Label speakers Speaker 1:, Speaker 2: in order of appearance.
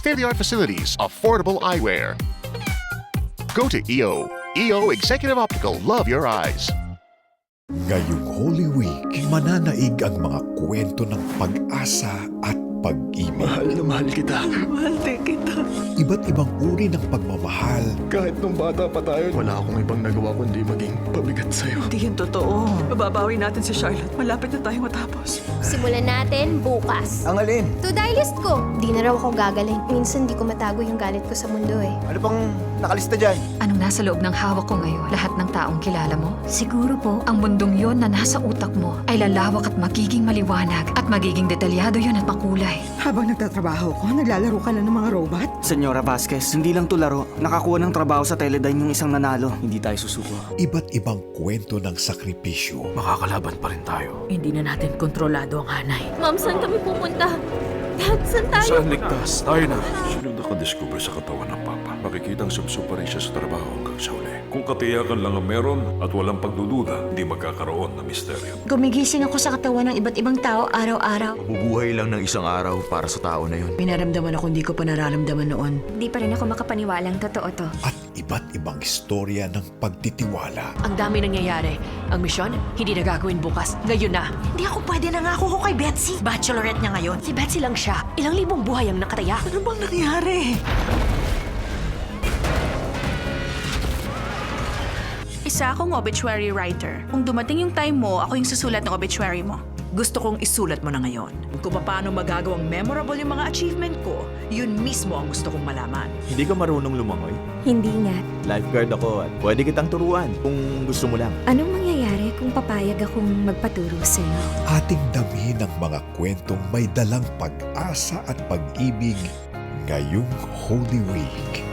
Speaker 1: state-of-the-art facilities, affordable eyewear. Go to EO. EO Executive Optical. Love your eyes.
Speaker 2: Ngayong Holy Week, mananaig ang mga kwento ng pag-asa at pag-ibig.
Speaker 3: Mahal na mahal kita.
Speaker 4: Mahal din kita.
Speaker 2: Iba't ibang uri ng pagmamahal
Speaker 3: Kahit nung bata pa tayo, wala akong ibang nagawa kundi maging pabigat sa'yo.
Speaker 4: Hindi yan totoo. Mababawi natin si Charlotte. Malapit na tayo matapos.
Speaker 5: Simulan natin bukas.
Speaker 3: Ang alin?
Speaker 5: To-die list ko. Di na raw ako gagaling. Minsan di ko matago yung galit ko sa mundo eh.
Speaker 3: Ano bang nakalista dyan?
Speaker 6: Anong nasa loob ng hawak ko ngayon? Lahat ng taong kilala mo? Siguro po, ang mundong yon na nasa utak mo ay lalawak at magiging maliwanag at magiging detalyado yon at makulay.
Speaker 4: Habang nagtatrabaho ko, naglalaro ka na ng mga robot?
Speaker 7: Senyora Vasquez, hindi lang to laro. Nakakuha ng trabaho sa Teledyne yung isang nanalo. Hindi tayo susuko.
Speaker 2: iba't ibang kwento ng sakripisyo.
Speaker 3: Makakalaban pa rin tayo.
Speaker 8: Hindi na natin kontrolado ang hanay.
Speaker 5: Ma'am, saan kami pupunta? Dad, saan tayo?
Speaker 3: Saan ligtas? Tayo na.
Speaker 9: Sunod nakadiscover sa katawan ng Papa. Makikitang subso pa rin siya sa trabaho hanggang sa uli. Kung katiyakan lang ang meron at walang pagdududa, hindi magkakaroon ng misteryo.
Speaker 6: Gumigising ako sa katawan ng iba't ibang tao araw-araw.
Speaker 3: Mabubuhay lang ng isang araw para sa tao na yun.
Speaker 8: Pinaramdaman ako hindi ko pa nararamdaman noon.
Speaker 5: Di pa rin ako makapaniwalang totoo to.
Speaker 2: At iba't ibang istorya ng pagtitiwala.
Speaker 8: Ang dami nangyayari. Ang misyon, hindi na gagawin bukas. Ngayon na. Hindi ako pwede nangako ko kay Betsy. Bachelorette niya ngayon. Si Betsy lang siya. Ilang libong buhay ang nakataya.
Speaker 4: Ano bang nangyari?
Speaker 10: Isa akong obituary writer. Kung dumating yung time mo, ako yung susulat ng obituary mo.
Speaker 8: Gusto kong isulat mo na ngayon. Kung paano magagawang memorable yung mga achievement ko, yun mismo ang gusto kong malaman.
Speaker 3: Hindi ka marunong lumangoy?
Speaker 5: Hindi nga.
Speaker 3: Lifeguard ako at pwede kitang turuan kung gusto mo lang.
Speaker 5: Anong mangyayari kung papayag akong magpaturo sa'yo?
Speaker 2: Ating damhin ang mga kwentong may dalang pag-asa at pag-ibig ngayong Holy Week.